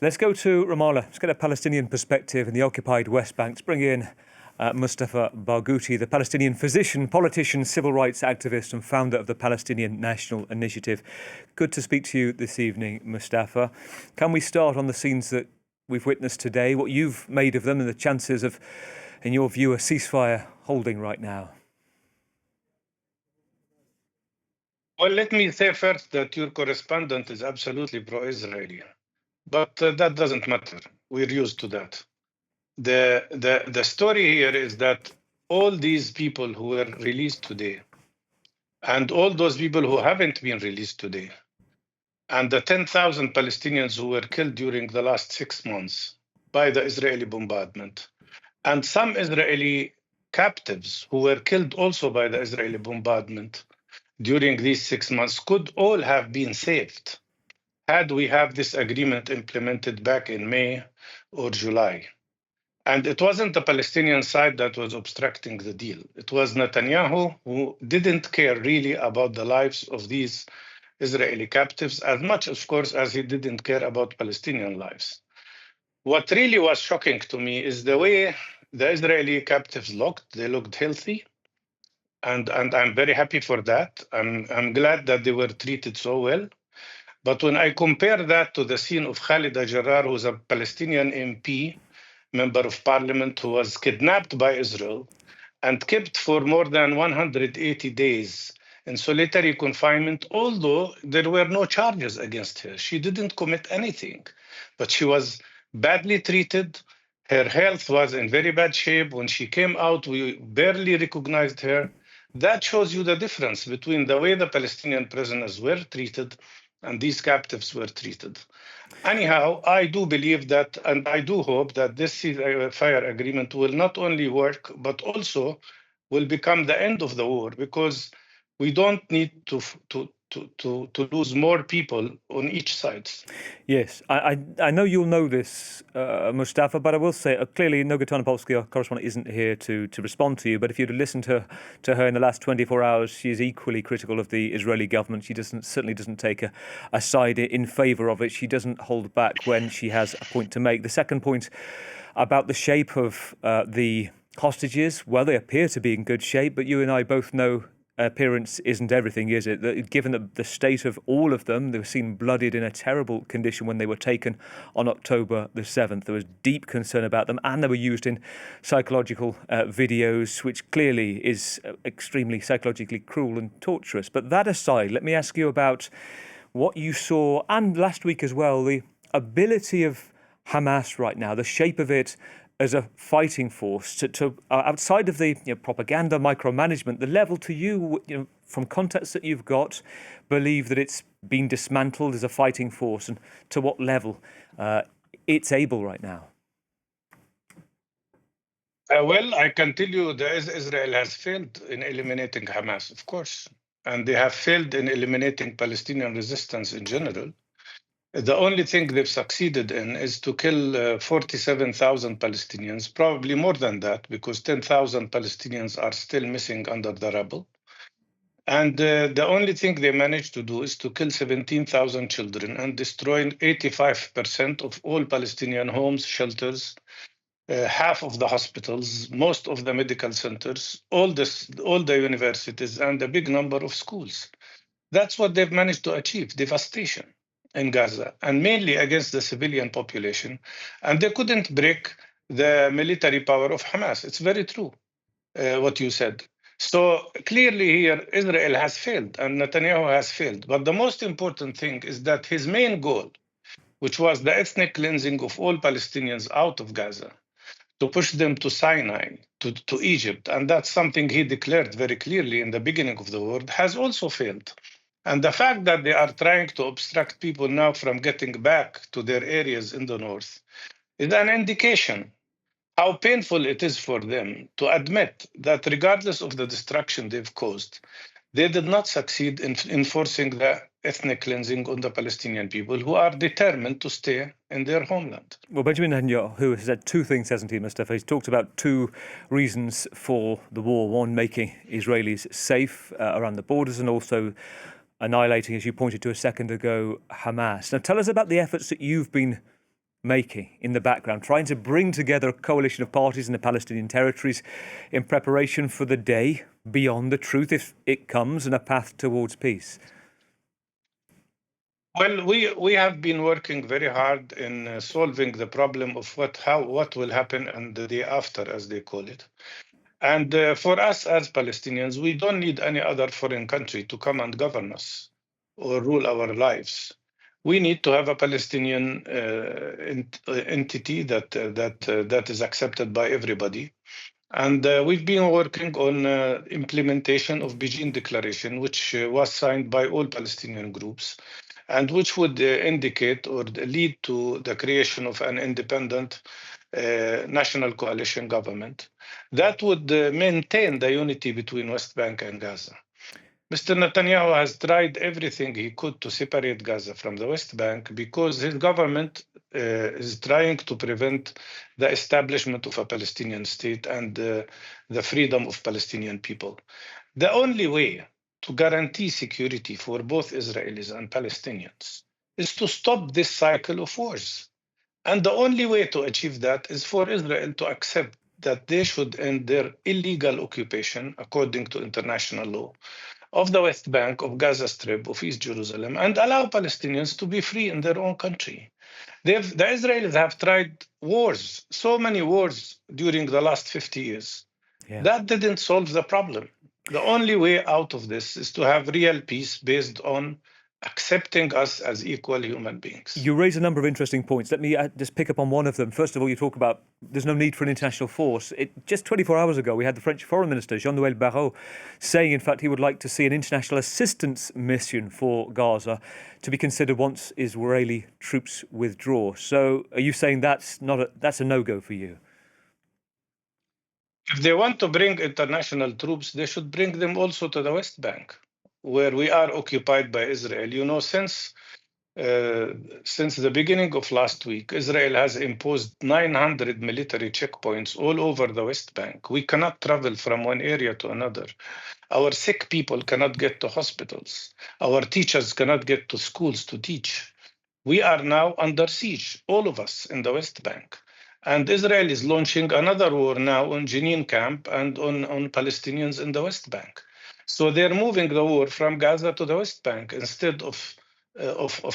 Let's go to Ramallah. Let's get a Palestinian perspective in the occupied West Bank. Let's bring in Mustapha Barghouti, the Palestinian physician, politician, civil rights activist and founder of the Palestinian National Initiative. Good to speak to you this evening, Mustapha. Can we start on the scenes that we've witnessed today, what you've made of them and the chances of, in your view, a ceasefire holding right now? Well, let me say first that your correspondent is absolutely pro-Israeli. But that doesn't matter. We're used to that. The story here is that all these people who were released today, and all those people who haven't been released today, and the 10,000 Palestinians who were killed during the last 6 months by the Israeli bombardment, and some Israeli captives who were killed also by the Israeli bombardment during these 6 months could all have been saved had we have this agreement implemented back in May or July. And it wasn't the Palestinian side that was obstructing the deal. It was Netanyahu who didn't care really about the lives of these Israeli captives as much, of course, as he didn't care about Palestinian lives. What really was shocking to me is the way the Israeli captives looked. They looked healthy. And I'm very happy for that. I'm glad that they were treated so well. But when I compare that to the scene of Khalida Jarrar, who's a Palestinian MP, member of parliament, who was kidnapped by Israel and kept for more than 180 days in solitary confinement, although there were no charges against her. She didn't commit anything, but she was badly treated. Her health was in very bad shape. When she came out, we barely recognized her. That shows you the difference between the way the Palestinian prisoners were treated and these captives were treated. Anyhow, I do believe that, and I do hope that this ceasefire agreement will not only work, but also will become the end of the war, because we don't need to lose more people on each side. Yes, I know you'll know this, Mustapha, but I will say, clearly Nogatana Polsky, our correspondent, isn't here to respond to you, but if you'd listened to her in the last 24 hours, she is equally critical of the Israeli government. She certainly doesn't take a side in favour of it. She doesn't hold back when she has a point to make. The second point about the shape of the hostages, well, they appear to be in good shape, but you and I both know appearance isn't everything, is it? Given the state of all of them, they were seen bloodied in a terrible condition when they were taken on October the 7th. There was deep concern about them, and they were used in psychological videos, which clearly is extremely psychologically cruel and torturous. But that aside, let me ask you about what you saw, and last week as well, the ability of Hamas right now, the shape of it as a fighting force to outside of the propaganda, micromanagement, the level to you, from contacts that you've got, believe that it's been dismantled as a fighting force, and to what level it's able right now? Well, I can tell you that Israel has failed in eliminating Hamas, of course, and they have failed in eliminating Palestinian resistance in general. The only thing they've succeeded in is to kill 47,000 Palestinians, probably more than that, because 10,000 Palestinians are still missing under the rubble. And the only thing they managed to do is to kill 17,000 children and destroy 85% of all Palestinian homes, shelters, half of the hospitals, most of the medical centers, all the universities, and a big number of schools. That's what they've managed to achieve, devastation in Gaza, and mainly against the civilian population. And they couldn't break the military power of Hamas. It's very true, what you said. So clearly here, Israel has failed and Netanyahu has failed. But the most important thing is that his main goal, which was the ethnic cleansing of all Palestinians out of Gaza, to push them to Sinai, to Egypt, and that's something he declared very clearly in the beginning of the war, has also failed. And the fact that they are trying to obstruct people now from getting back to their areas in the north is an indication how painful it is for them to admit that regardless of the destruction they've caused, they did not succeed in enforcing the ethnic cleansing on the Palestinian people, who are determined to stay in their homeland. Well, Benjamin Netanyahu has said two things, hasn't he, Mustapha? He's talked about two reasons for the war. One, making Israelis safe around the borders, and also annihilating, as you pointed to a second ago, Hamas. Now, tell us about the efforts that you've been making in the background, trying to bring together a coalition of parties in the Palestinian territories in preparation for the day beyond the truth, if it comes, and a path towards peace? Well, we have been working very hard in solving the problem of what will happen and the day after, as they call it. And for us as Palestinians, we don't need any other foreign country to come and govern us or rule our lives. We need to have a Palestinian entity that is accepted by everybody. And we've been working on implementation of Beijing Declaration, which was signed by all Palestinian groups, and which would indicate or lead to the creation of an independent national coalition government that would maintain the unity between West Bank and Gaza. Mr. Netanyahu has tried everything he could to separate Gaza from the West Bank because his government is trying to prevent the establishment of a Palestinian state and the freedom of Palestinian people. The only way to guarantee security for both Israelis and Palestinians is to stop this cycle of wars. And the only way to achieve that is for Israel to accept that they should end their illegal occupation, according to international law, of the West Bank, of Gaza Strip, of East Jerusalem, and allow Palestinians to be free in their own country. The Israelis have tried wars, so many wars during the last 50 years. Yeah. That didn't solve the problem. The only way out of this is to have real peace based on accepting us as equal human beings. You raise a number of interesting points. Let me just pick up on one of them. First of all, you talk about there's no need for an international force. Just 24 hours ago, we had the French Foreign Minister, Jean-Noël Barrot, saying, in fact, he would like to see an international assistance mission for Gaza to be considered once Israeli troops withdraw. So are you saying that's a no-go for you? If they want to bring international troops, they should bring them also to the West Bank, where we are occupied by Israel. You know, since the beginning of last week, Israel has imposed 900 military checkpoints all over the West Bank. We cannot travel from one area to another. Our sick people cannot get to hospitals. Our teachers cannot get to schools to teach. We are now under siege, all of us in the West Bank. And Israel is launching another war now on Jenin camp and on Palestinians in the West Bank. So they're moving the war from Gaza to the West Bank instead of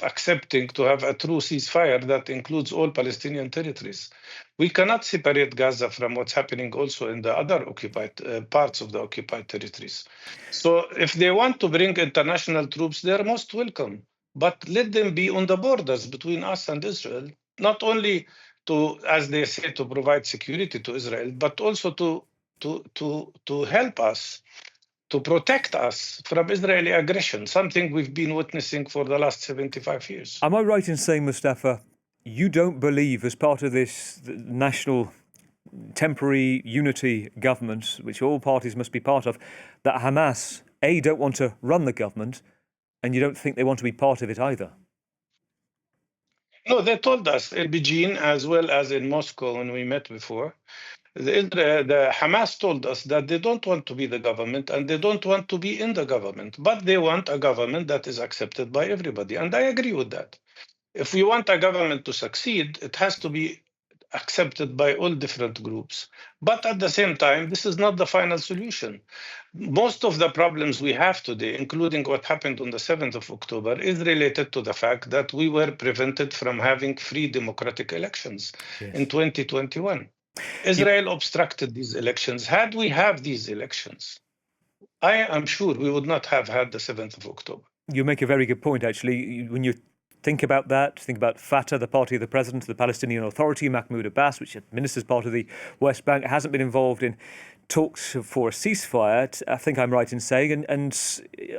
accepting to have a true ceasefire that includes all Palestinian territories. We cannot separate Gaza from what's happening also in the other occupied parts of the occupied territories. So if they want to bring international troops, they're most welcome. But let them be on the borders between us and Israel, not only to, as they say, to provide security to Israel, but also to help us, to protect us from Israeli aggression, something we've been witnessing for the last 75 years. Am I right in saying, Mustapha, you don't believe, as part of this national temporary unity government, which all parties must be part of, that Hamas, A, don't want to run the government, and you don't think they want to be part of it either? No, they told us in Beijing as well as in Moscow when we met before. The Hamas told us that they don't want to be the government and they don't want to be in the government, but they want a government that is accepted by everybody. And I agree with that. If we want a government to succeed, it has to be accepted by all different groups. But at the same time, this is not the final solution. Most of the problems we have today, including what happened on the 7th of October, is related to the fact that we were prevented from having free democratic elections in 2021. Israel obstructed these elections. Had we had these elections, I am sure we would not have had the 7th of October. You make a very good point, actually. When you think about that, think about Fatah, the party of the president of the Palestinian Authority, Mahmoud Abbas, which administers part of the West Bank, hasn't been involved in talks for a ceasefire, I think I'm right in saying. And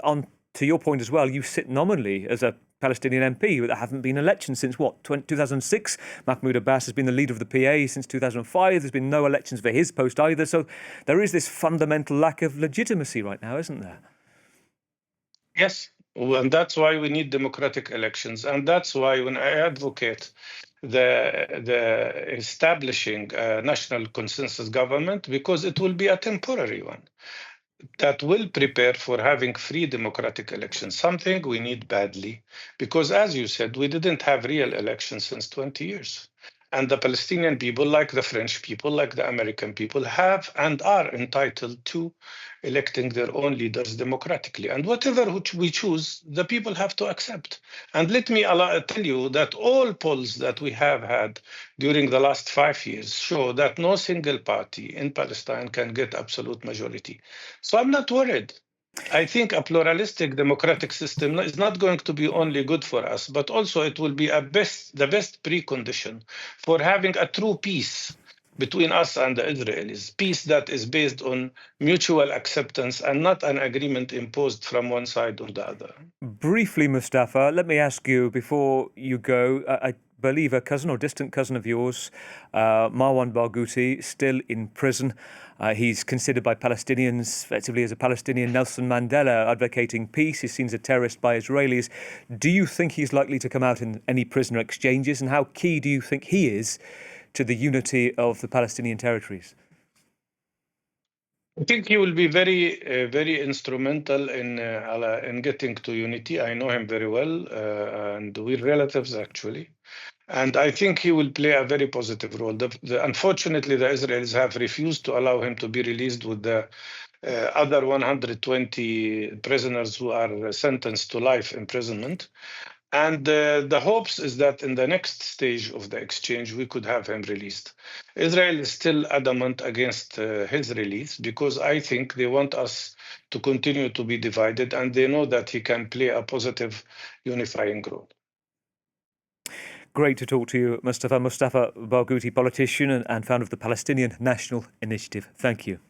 on to your point as well, you sit nominally as a Palestinian MP. There haven't been elections since, 2006? Mahmoud Abbas has been the leader of the PA since 2005. There's been no elections for his post either. So there is this fundamental lack of legitimacy right now, isn't there? Yes, and that's why we need democratic elections. And that's why when I advocate the establishing a national consensus government, because it will be a temporary one. that will prepare for having free democratic elections, something we need badly, because as you said, we didn't have real elections since 20 years. And the Palestinian people, like the French people, like the American people, have and are entitled to electing their own leaders democratically. And whatever which we choose, the people have to accept. And let me tell you that all polls that we have had during the last 5 years show that no single party in Palestine can get absolute majority. So I'm not worried. I think a pluralistic democratic system is not going to be only good for us, but also it will be the best precondition for having a true peace between us and the Israelis, peace that is based on mutual acceptance and not an agreement imposed from one side or the other. Briefly, Mustapha, let me ask you before you go. I believe a cousin or distant cousin of yours, Marwan Barghouti, still in prison. He's considered by Palestinians effectively as a Palestinian Nelson Mandela, advocating peace. He's seen as a terrorist by Israelis. Do you think he's likely to come out in any prisoner exchanges? And how key do you think he is to the unity of the Palestinian territories? I think he will be very instrumental in getting to unity. I know him very well, and we're relatives actually. And I think he will play a very positive role. Unfortunately, the Israelis have refused to allow him to be released with the other 120 prisoners who are sentenced to life imprisonment. And the hopes is that in the next stage of the exchange, we could have him released. Israel is still adamant against his release because I think they want us to continue to be divided, and they know that he can play a positive unifying role. Great to talk to you, Mustapha Barghouti, politician and founder of the Palestinian National Initiative. Thank you.